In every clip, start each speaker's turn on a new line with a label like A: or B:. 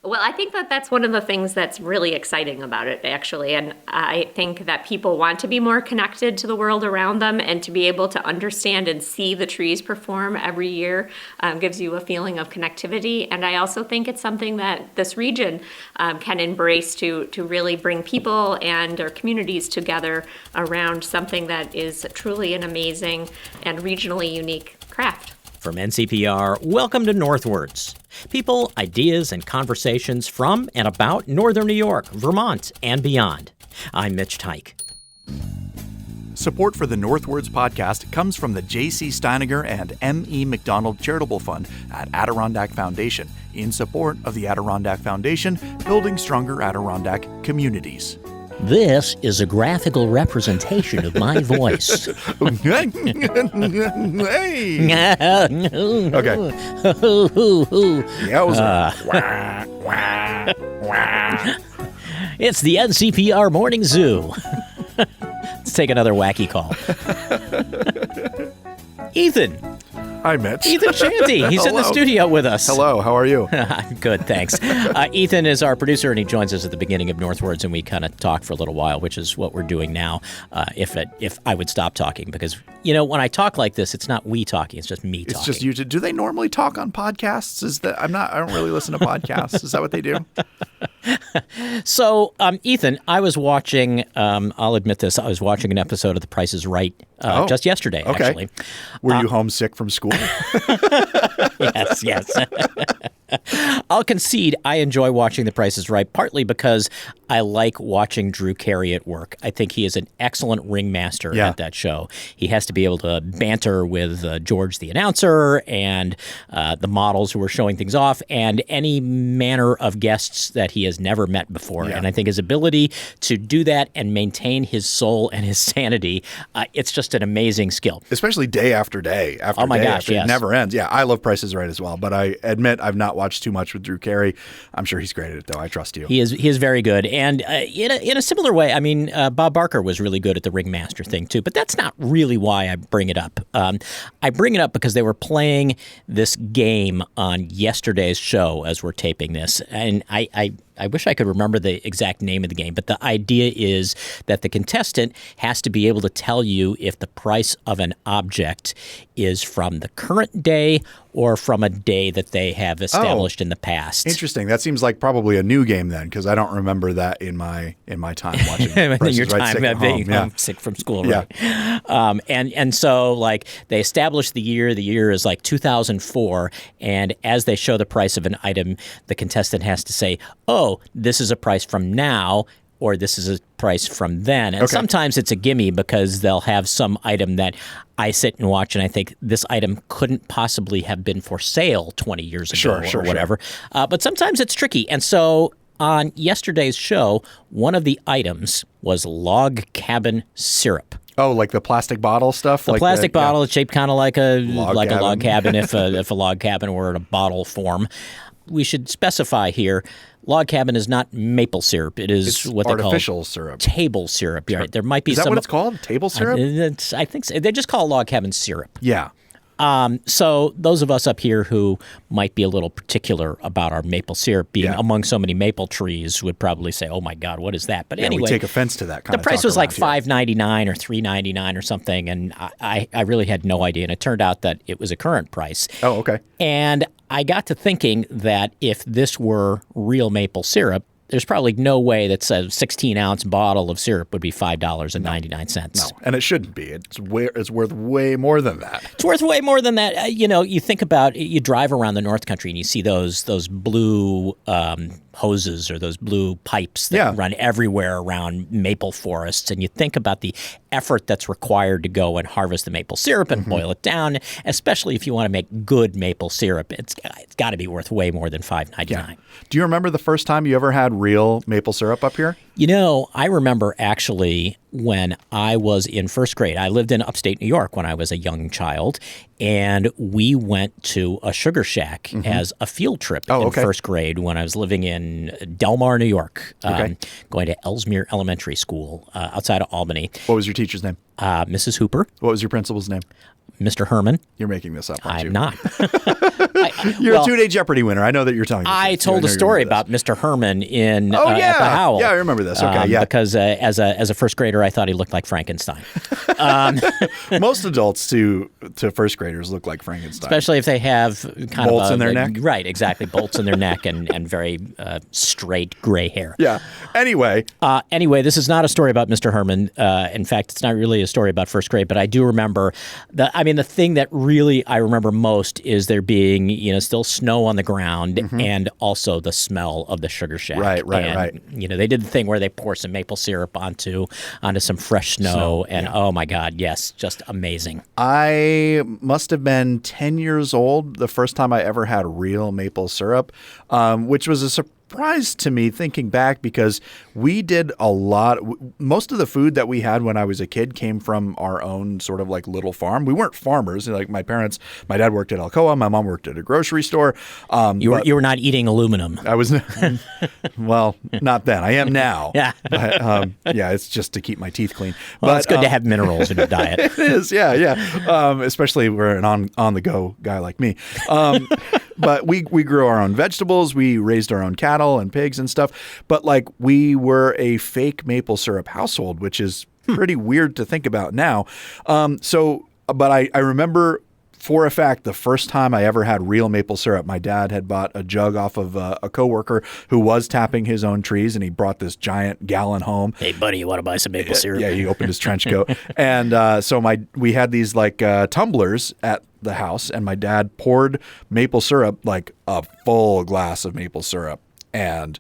A: Well, I think that that's one of the things that's really exciting about it, actually. And I think that people want to be more connected to the world around them, and to be able to understand and see the trees perform every year gives you a feeling of connectivity. And I also think it's something that this region can embrace to really bring people and our communities together around something that is truly an amazing and regionally unique craft.
B: From NCPR, welcome to Northwards. People, ideas, and conversations from and about Northern New York, Vermont, and beyond. I'm Mitch Teich.
C: Support for the Northwards podcast comes from the J.C. Steiniger and M.E. McDonald Charitable Fund at Adirondack Foundation, in support of the Adirondack Foundation, building stronger Adirondack communities.
B: This is a graphical representation of my voice.
C: Okay.
B: It's the NCPR Morning Zoo. Let's take another wacky call. Ethan.
C: Hi, Mitch.
B: Ethan Shanty. He's in the studio with us.
C: Hello, how are you?
B: I'm good, thanks. Ethan is our producer, and he joins us at the beginning of Northwards, and we kind of talk for a little while, which is what we're doing now, if I would stop talking. Because, when I talk like this, it's not we talking, it's just me talking.
C: It's just you. Do they normally talk on podcasts? I don't really listen to podcasts. Is that what they do?
B: So, Ethan, I was watching, I'll admit this, I was watching an episode of The Price is Right just yesterday, actually.
C: Were you homesick from school?
B: Yes. I'll concede I enjoy watching The Price is Right, partly because I like watching Drew Carey at work. I think he is an excellent ringmaster at that show. He has to be able to banter with George the announcer and the models who are showing things off and any manner of guests that he has never met before. Yeah. And I think his ability to do that and maintain his soul and his sanity, it's just an amazing skill.
C: Especially day after day.
B: Oh my gosh, yes.
C: It never ends. Yeah, I love Price is Right as well, but I admit I've not watched too much with Drew Carey. I'm sure he's great at it, though. I trust you.
B: He is very good. And in a similar way, I mean, Bob Barker was really good at the ringmaster thing, too. But that's not really why I bring it up. I bring it up because they were playing this game on yesterday's show as we're taping this. And I wish I could remember the exact name of the game, but the idea is that the contestant has to be able to tell you if the price of an object is from the current day or from a day that they have established in the past.
C: Interesting. That seems like probably a new game then, because I don't remember that in my time watching.
B: In your time being sick from school, right? Yeah. And so like they established the year. The year is like 2004, and as they show the price of an item, the contestant has to say, "Oh, this is a price from now," or "This is a price from then." And sometimes it's a gimme because they'll have some item that I sit and watch and I think this item couldn't possibly have been for sale 20 years ago or whatever. But sometimes it's tricky. And so on yesterday's show, one of the items was log cabin syrup.
C: Oh, like the plastic bottle stuff?
B: The plastic bottle is shaped kind of like a log cabin if a log cabin were in a bottle form. We should specify here, log cabin is not maple syrup. It's what they call
C: artificial syrup.
B: Table syrup. Right. There might be
C: Is that what it's called? Table syrup?
B: I think so. They just call it log cabin syrup.
C: Yeah.
B: So those of us up here who might be a little particular about our maple syrup being among so many maple trees would probably say, "Oh my God, what is that?" But anyway,
C: we take offense to that kind of
B: the price was like
C: $5.99
B: or $3.99 or something, and I really had no idea. And it turned out that it was a current price.
C: Oh, okay.
B: And I got to thinking that if this were real maple syrup, there's probably no way that a 16-ounce bottle of syrup would be $5.99.
C: No, and it shouldn't be. It's worth way more than that.
B: It's worth way more than that. You think about, you drive around the North Country and you see those blue hoses or those blue pipes that run everywhere around maple forests, and you think about the effort that's required to go and harvest the maple syrup and boil it down, especially if you want to make good maple syrup. It's got to be worth way more than $5.99.
C: Yeah. Do you remember the first time you ever had real maple syrup up here?
B: I remember actually when I was in first grade. I lived in upstate New York when I was a young child, and we went to a sugar shack as a field trip in first grade when I was living in Delmar, New York, going to Ellesmere Elementary School outside of Albany.
C: What was your teacher's name?
B: Mrs. Hooper.
C: What was your principal's name?
B: Mr. Herman.
C: You're making this up, aren't you?
B: I'm not.
C: You're a 2-day Jeopardy winner. I know that you're telling me.
B: I told a story about Mr. Herman at the Howell.
C: Yeah, I remember this. Okay,
B: because as a first grader, I thought he looked like Frankenstein.
C: Most adults to first graders look like Frankenstein,
B: especially if they have kind
C: bolts
B: of
C: in their neck.
B: Right, exactly, bolts in their neck and very straight gray hair.
C: Yeah. Anyway,
B: this is not a story about Mr. Herman. In fact, it's not really a story about first grade. But I do remember the thing that really I remember most is there being still snow on the ground and also the smell of the sugar shack.
C: Right.
B: They did the thing where they pour some maple syrup onto some fresh snow, and oh my God, yes, just amazing.
C: I must have been 10 years old the first time I ever had real maple syrup, which was a surprise to me thinking back because we did a lot. Most of the food that we had when I was a kid came from our own sort of like little farm. We weren't farmers. Like my dad worked at Alcoa. My mom worked at a grocery store.
B: You were not eating aluminum.
C: I was, well, not then. I am now.
B: Yeah.
C: But, it's just to keep my teeth clean.
B: Well,
C: but
B: it's good to have minerals in your diet.
C: It is. Yeah. Especially we're an on-the-go guy like me. But we grew our own vegetables. We raised our own cattle and pigs and stuff. But like we were a fake maple syrup household, which is pretty weird to think about now. But I remember for a fact, the first time I ever had real maple syrup, my dad had bought a jug off of a coworker who was tapping his own trees, and he brought this giant gallon home.
B: Hey, buddy, you want to buy some maple syrup?
C: Yeah, he opened his trench coat. And we had these like tumblers at the house, and my dad poured maple syrup, like a full glass of maple syrup, and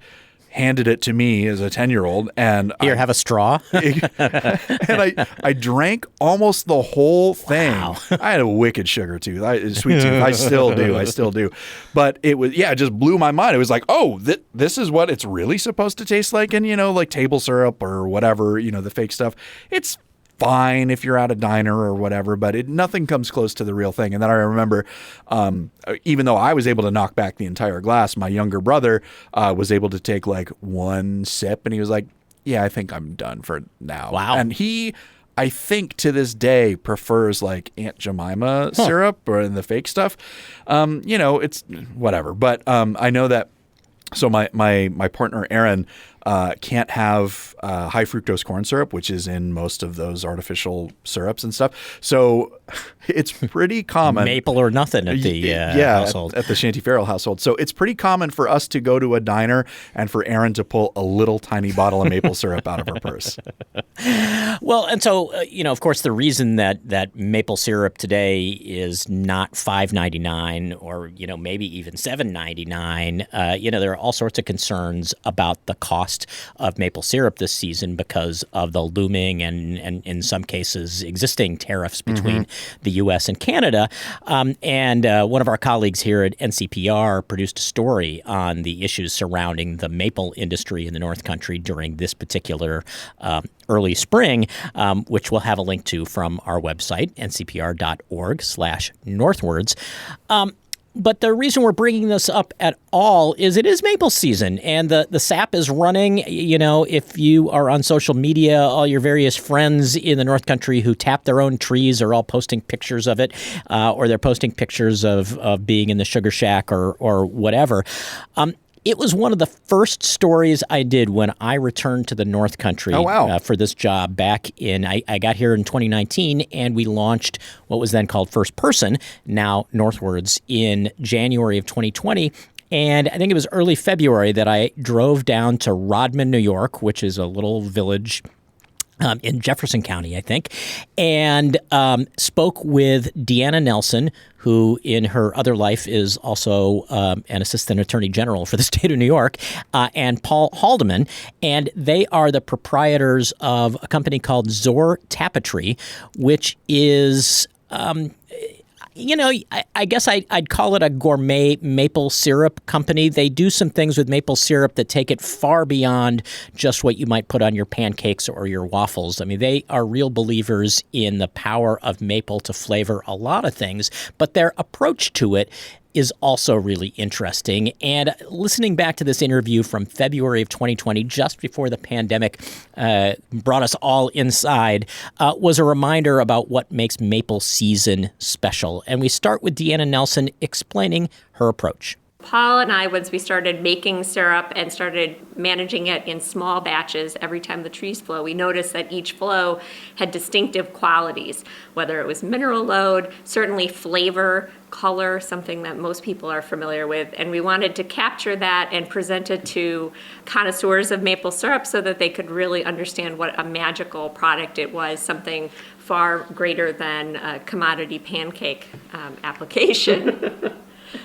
C: handed it to me as a 10-year-old. And
B: here, have a straw.
C: And I drank almost the whole thing.
B: Wow.
C: I had a wicked sugar tooth, sweet tooth. I still do. But it was, it just blew my mind. It was like, oh, this is what it's really supposed to taste like. And, like table syrup or whatever, the fake stuff. It's fine if you're at a diner or whatever, but nothing comes close to the real thing. And then I remember, even though I was able to knock back the entire glass, my younger brother was able to take like one sip, and he was like, yeah, I think I'm done for now.
B: Wow.
C: And he, I think to this day, prefers like Aunt Jemima syrup or the fake stuff. It's whatever. But I know that, so my partner, Aaron, can't have high fructose corn syrup, which is in most of those artificial syrups and stuff. So it's pretty common.
B: Maple or nothing at the household.
C: At the Shanty Farrell household. So it's pretty common for us to go to a diner and for Aaron to pull a little tiny bottle of maple syrup out of her purse.
B: Well, and so, of course, the reason that maple syrup today is not $5.99 or, maybe even $7.99, there are all sorts of concerns about the cost of maple syrup this season because of the looming and in some cases existing tariffs between the U.S. and Canada. And one of our colleagues here at NCPR produced a story on the issues surrounding the maple industry in the North Country during this particular early spring, which we'll have a link to from our website, ncpr.org/northwards. But the reason we're bringing this up at all is it is maple season, and the sap is running. If you are on social media, all your various friends in the North Country who tap their own trees are all posting pictures of it, or they're posting pictures of being in the sugar shack or whatever. It was one of the first stories I did when I returned to the North Country for this job back in, I got here in 2019, and we launched what was then called First Person, now Northwards, in January of 2020. And I think it was early February that I drove down to Rodman, New York, which is a little village in Jefferson County, I think, and spoke with Deanna Nelson, who in her other life is also an assistant attorney general for the state of New York, and Paul Haldeman. And they are the proprietors of a company called Zor Tapestry, which is I guess I'd call it a gourmet maple syrup company. They do some things with maple syrup that take it far beyond just what you might put on your pancakes or your waffles. I mean, they are real believers in the power of maple to flavor a lot of things, but their approach to it is also really interesting. And listening back to this interview from February of 2020, just before the pandemic brought us all inside, was a reminder about what makes maple season special. And we start with Deanna Nelson explaining her approach.
A: Paul and I, once we started making syrup and started managing it in small batches every time the trees flow, we noticed that each flow had distinctive qualities, whether it was mineral load, certainly flavor, color, something that most people are familiar with. And we wanted to capture that and present it to connoisseurs of maple syrup so that they could really understand what a magical product it was, something far greater than a commodity pancake application.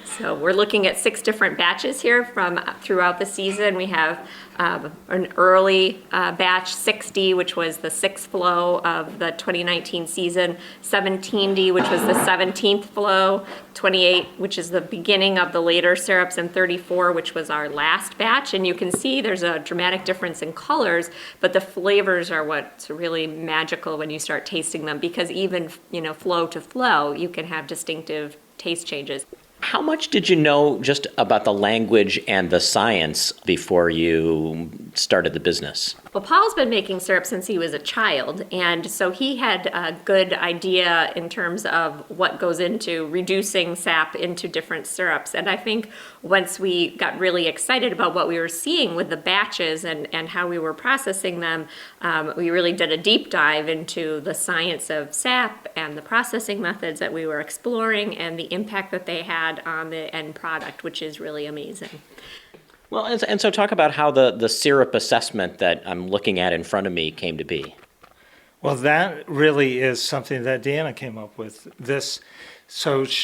A: So we're looking at 6 different batches here from throughout the season. We have an early batch 6D, which was the 6th flow of the 2019 season, 17D, which was the 17th flow, 28, which is the beginning of the later syrups, and 34, which was our last batch. And you can see there's a dramatic difference in colors, but the flavors are what's really magical when you start tasting them, because even, flow to flow, you can have distinctive taste changes.
B: How much did you know just about the language and the science before you started the business?
A: Well, Paul's been making syrup since he was a child, and so he had a good idea in terms of what goes into reducing sap into different syrups. And I think once we got really excited about what we were seeing with the batches and how we were processing them, we really did a deep dive into the science of sap and the processing methods that we were exploring and the impact that they had on the end product, which is really amazing.
B: Well, and so talk about how the syrup assessment that I'm looking at in front of me came to be.
D: Well, that really is something that Deanna came up with.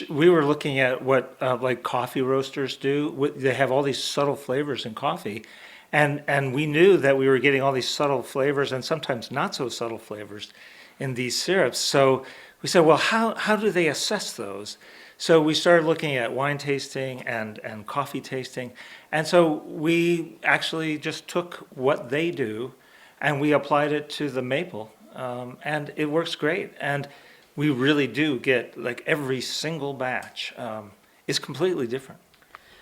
D: We were looking at what like coffee roasters do. They have all these subtle flavors in coffee, and we knew that we were getting all these subtle flavors and sometimes not so subtle flavors in these syrups. So we said, well, how do they assess those? So we started looking at wine tasting and coffee tasting. And so we actually just took what they do and we applied it to the maple. And it works great. And we really do get, like, every single batch is completely different.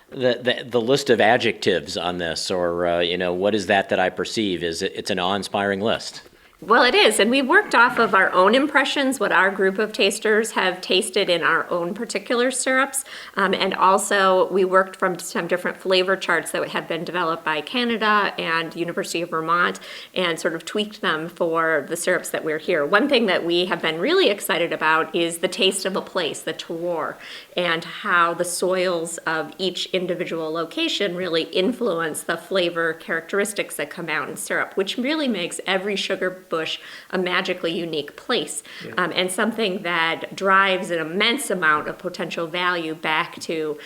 B: The list of adjectives on this, or what is that I perceive? It's an awe-inspiring list.
A: Well, it is, and we worked off of our own impressions, what our group of tasters have tasted in our own particular syrups, and also we worked from some different flavor charts that had been developed by Canada and University of Vermont, and sort of tweaked them for the syrups that we're here. One thing that we have been really excited about is the taste of a place, the terroir, and how the soils of each individual location really influence the flavor characteristics that come out in syrup, which really makes every sugar bush a magically unique place, and something that drives an immense amount of potential value back to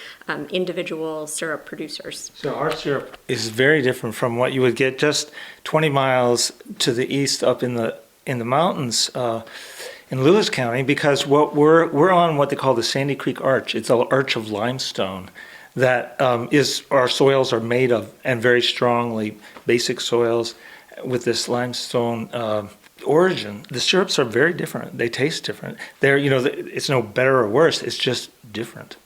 A: individual syrup producers.
D: So our syrup is very different from what you would get just 20 miles to the east up in the mountains in Lewis County, because what we're on what they call the Sandy Creek Arch. It's an arch of limestone that our soils are made of, and very strongly basic soils with this limestone origin. The syrups are very different. They taste different. It's no better or worse. It's just different.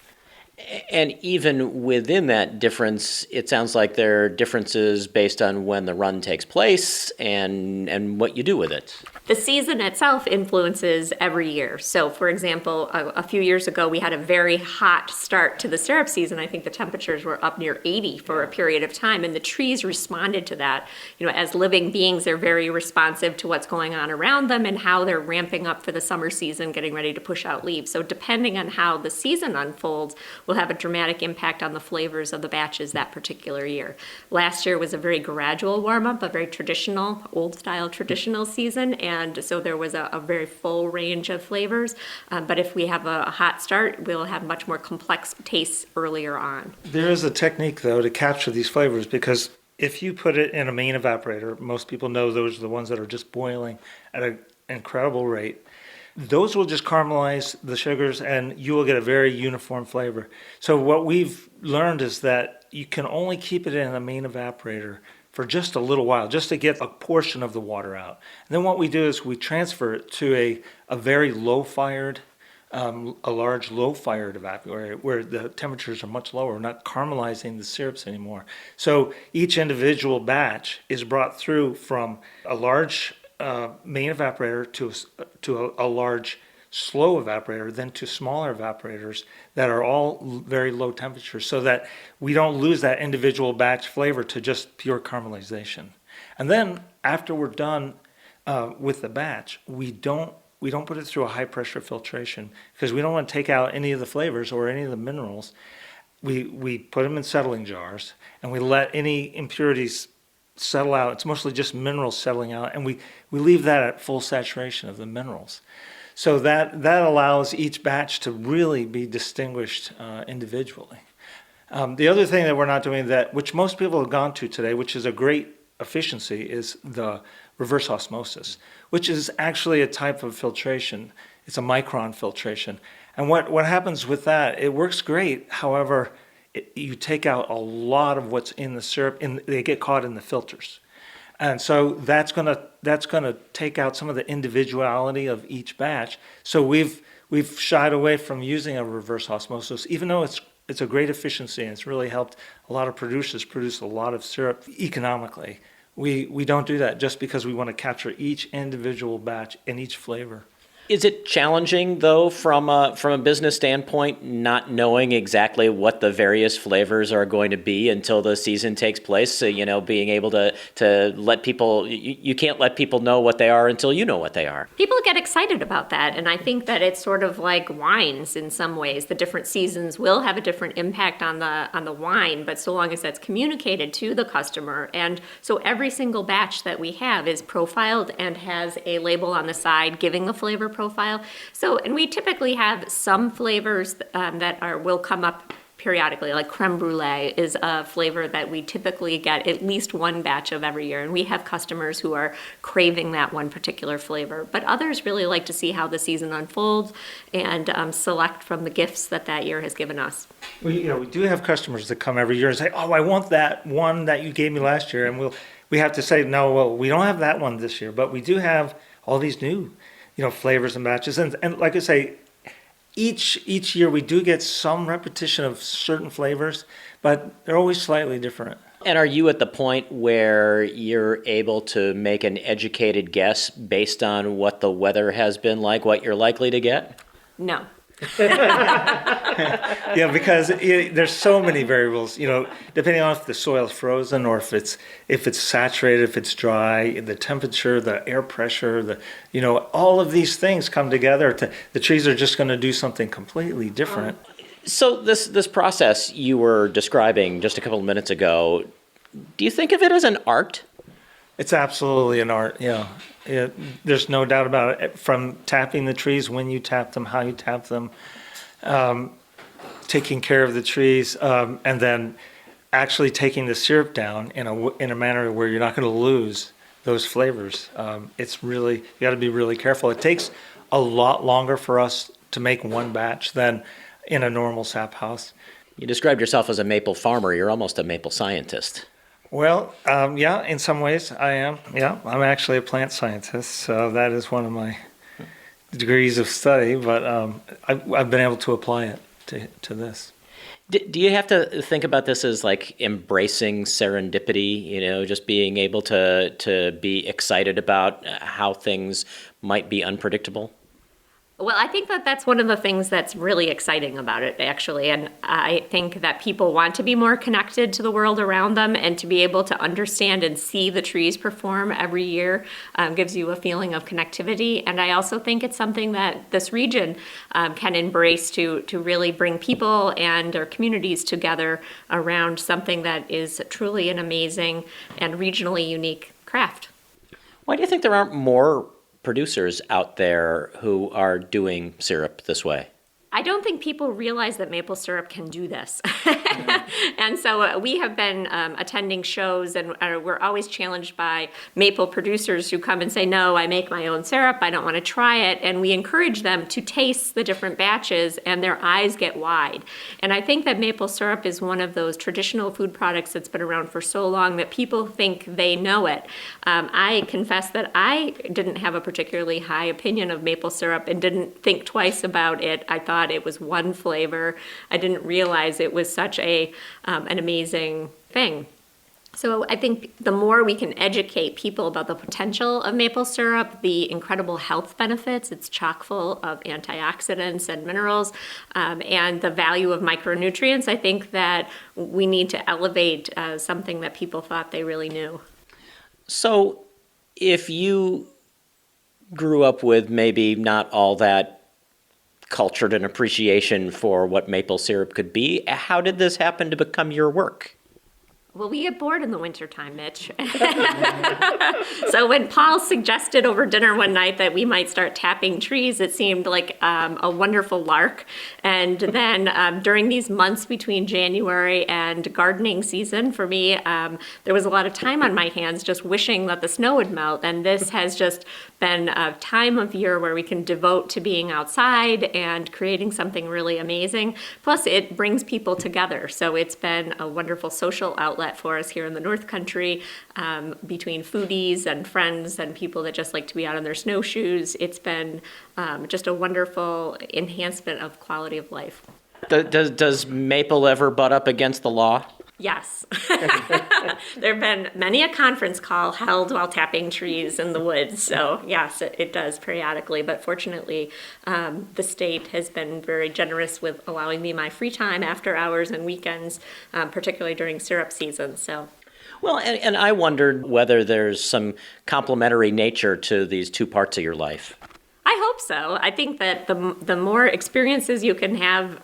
B: And even within that difference, it sounds like there are differences based on when the run takes place and what you do with it.
A: The season itself influences every year. So, for example, a few years ago, we had a very hot start to the syrup season. I think the temperatures were up near 80 for a period of time, and the trees responded to that. As living beings, they're very responsive to what's going on around them and how they're ramping up for the summer season, getting ready to push out leaves. So, depending on how the season unfolds, will have a dramatic impact on the flavors of the batches that particular year. Last year was a very gradual warm-up, a very traditional, old-style traditional season, and so there was a very full range of flavors. But if we have a hot start, we'll have much more complex tastes earlier on.
D: There is a technique, though, to capture these flavors, because if you put it in a main evaporator, most people know those are the ones that are just boiling at an incredible rate. those will just caramelize the sugars and you will get a very uniform flavor. So what we've learned is that you can only keep it in the main evaporator for just a little while, just to get a portion of the water out. And then what we do is we transfer it to a very low-fired, a large low-fired evaporator where the temperatures are much lower. We're not caramelizing the syrups anymore. So each individual batch is brought through from a large main evaporator to a large slow evaporator, then to smaller evaporators that are all very low temperature, so that we don't lose that individual batch flavor to just pure caramelization. And then after we're done with the batch, we don't put it through a high pressure filtration because we don't want to take out any of the flavors or any of the minerals. We put them in settling jars and we let any impurities settle out. It's mostly just minerals settling out, and we leave that at full saturation of the minerals. So that allows each batch to really be distinguished individually. The other thing that we're not doing, that which most people have gone to today, which is a great efficiency, is the reverse osmosis, which is actually a type of filtration. It's a micron filtration. And what happens with that, it works great. However, you take out a lot of what's in the syrup, and they get caught in the filters. And so that's gonna take out some of the individuality of each batch. So we've shied away from using a reverse osmosis, even though it's a great efficiency and it's really helped a lot of producers produce a lot of syrup economically. We don't do that just because we want to capture each individual batch and each flavor.
B: Is it challenging, though, from a business standpoint, not knowing exactly what the various flavors are going to be until the season takes place? So, being able to let people, you can't let people know what they are until you know what they are.
A: People get excited about that, and I think that it's sort of like wines in some ways. The different seasons will have a different impact on the wine, but so long as that's communicated to the customer. And so every single batch that we have is profiled and has a label on the side giving the flavor profile. So, and we typically have some flavors that will come up periodically, like creme brulee is a flavor that we typically get at least one batch of every year. And we have customers who are craving that one particular flavor. But others really like to see how the season unfolds and select from the gifts that year has given us.
D: We do have customers that come every year and say, "Oh, I want that one that you gave me last year," and we have to say, "No, well, we don't have that one this year, but we do have all these new flavors and batches." And like I say, each year we do get some repetition of certain flavors, but they're always slightly different.
B: And are you at the point where you're able to make an educated guess based on what the weather has been like, what you're likely to get?
A: No.
D: Yeah, because there's so many variables, depending on if the soil is frozen or if it's saturated, if it's dry, the temperature, the air pressure, all of these things come together the trees are just going to do something completely different.
B: So this process you were describing just a couple of minutes ago, do you think of it as an art?
D: It's absolutely an art, yeah. There's no doubt about it. From tapping the trees, when you tap them, how you tap them, taking care of the trees, and then actually taking the syrup down in a manner where you're not going to lose those flavors. It's really, you got to be really careful. It takes a lot longer for us to make one batch than in a normal sap house.
B: You described yourself as a maple farmer. You're almost a maple scientist.
D: Well, yeah, in some ways I am. Yeah, I'm actually a plant scientist, so that is one of my degrees of study, but I've been able to apply it to this.
B: Do you have to think about this as like embracing serendipity, just being able to be excited about how things might be unpredictable?
A: Well, I think that's one of the things that's really exciting about it, actually. And I think that people want to be more connected to the world around them, and to be able to understand and see the trees perform every year gives you a feeling of connectivity. And I also think it's something that this region can embrace to really bring people and our communities together around something that is truly an amazing and regionally unique craft.
B: Why do you think there aren't more producers out there who are doing syrup this way?
A: I don't think people realize that maple syrup can do this. And so we have been attending shows, and we're always challenged by maple producers who come and say, no, I make my own syrup, I don't want to try it. And we encourage them to taste the different batches, and their eyes get wide. And I think that maple syrup is one of those traditional food products that's been around for so long that people think they know it. I confess that I didn't have a particularly high opinion of maple syrup and didn't think twice about it. I thought it was one flavor. I didn't realize it was such an amazing thing. So I think the more we can educate people about the potential of maple syrup, the incredible health benefits, it's chock full of antioxidants and minerals, and the value of micronutrients, I think that we need to elevate something that people thought they really knew.
B: So if you grew up with maybe not all that cultured an appreciation for what maple syrup could be, how did this happen to become your work?
A: Well, we get bored in the wintertime, Mitch. So when Paul suggested over dinner one night that we might start tapping trees, it seemed like a wonderful lark. And then during these months between January and gardening season, for me, there was a lot of time on my hands just wishing that the snow would melt. And this has just been a time of year where we can devote to being outside and creating something really amazing. Plus, it brings people together. So it's been a wonderful social outlet for us here in the North Country, between foodies and friends and people that just like to be out on their snowshoes. It's been just a wonderful enhancement of quality of life.
B: Does maple ever butt up against the law?
A: Yes. There have been many a conference call held while tapping trees in the woods. So yes, it does periodically. But fortunately, the state has been very generous with allowing me my free time after hours and weekends, particularly during syrup season. So.
B: Well, and I wondered whether there's some complementary nature to these two parts of your life.
A: I hope so. I think that the more experiences you can have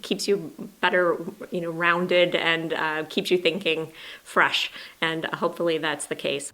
A: keeps you better, rounded, and keeps you thinking fresh. And hopefully that's the case.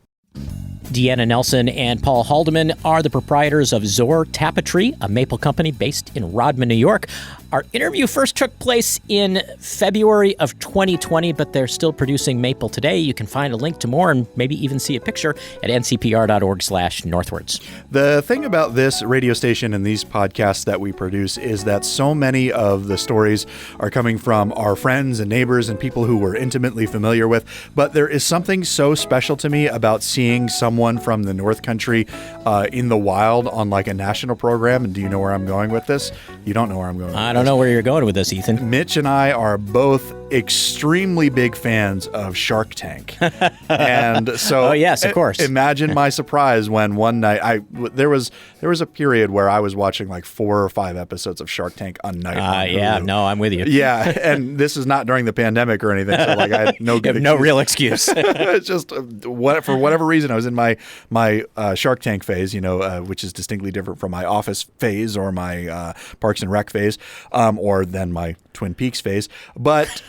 B: Deanna Nelson and Paul Haldeman are the proprietors of Zor Tapestry, a maple company based in Rodman, New York. Our interview first took place in February of 2020, but they're still producing maple today. You can find a link to more and maybe even see a picture at ncpr.org/northwards.
C: The thing about this radio station and these podcasts that we produce is that so many of the stories are coming from our friends and neighbors and people who we're intimately familiar with. But there is something so special to me about seeing someone from the North Country in the wild on like a national program. And do you know where I'm going with this? You don't know where I'm going with this.
B: I don't know where you're going with this, Ethan.
C: Mitch and I are both extremely big fans of Shark Tank. And so
B: oh, yes, of course.
C: Imagine my surprise when one night there was a period where I was watching like 4 or 5 episodes of Shark Tank on night.
B: Yeah, no, I'm with you.
C: Yeah, and this is not during the pandemic or anything, so like I had no good excuse.
B: No real excuse.
C: It's just for whatever reason I was in my Shark Tank phase, which is distinctly different from my Office phase or my Parks and Rec phase, or then my Twin Peaks phase. But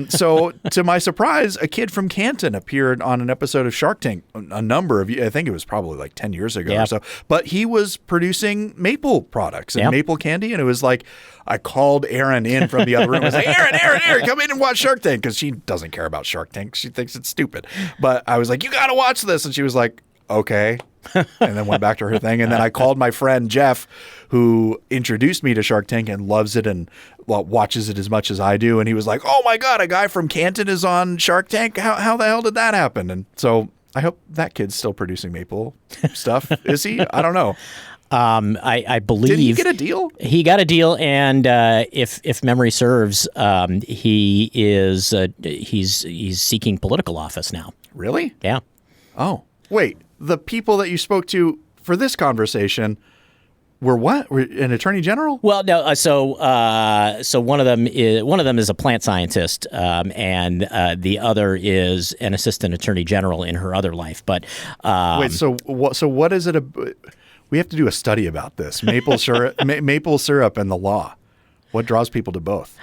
C: so to my surprise, a kid from Canton appeared on an episode of Shark Tank a number of years. I think it was probably like 10 years ago or so. But he was producing maple products and maple candy. And it was like, I called Erin in from the other room. I was like, Erin, come in and watch Shark Tank. Because she doesn't care about Shark Tank. She thinks it's stupid. But I was like, you got to watch this. And she was like, okay. And then went back to her thing. And then I called my friend Jeff, who introduced me to Shark Tank and loves it and watches it as much as I do. And he was like, oh my God, a guy from Canton is on Shark Tank? How the hell did that happen? And so I hope that kid's still producing maple stuff. Is he? I don't know.
B: I believe.
C: Did he get a deal?
B: He got a deal, and if memory serves, he is he's seeking political office now.
C: Really?
B: Yeah.
C: Oh, wait. The people that you spoke to for this conversation were what? Were an attorney general?
B: Well, no. So one of them is a plant scientist, and the other is an assistant attorney general in her other life. But
C: wait. So what is it? We have to do a study about this maple syrup, maple syrup, and the law. What draws people to both?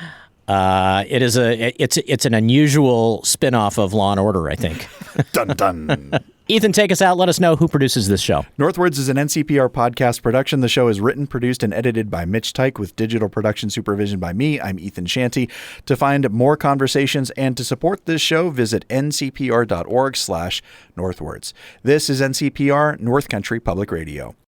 B: It's an unusual spinoff of Law and Order, I think.
C: Dun dun.
B: Ethan, take us out. Let us know who produces this show.
C: Northwards is an NCPR podcast production. The show is written, produced, and edited by Mitch Tyke with digital production supervision by me. I'm Ethan Shanty. To find more conversations and to support this show, visit ncpr.org/northwards. This is NCPR, North Country Public Radio.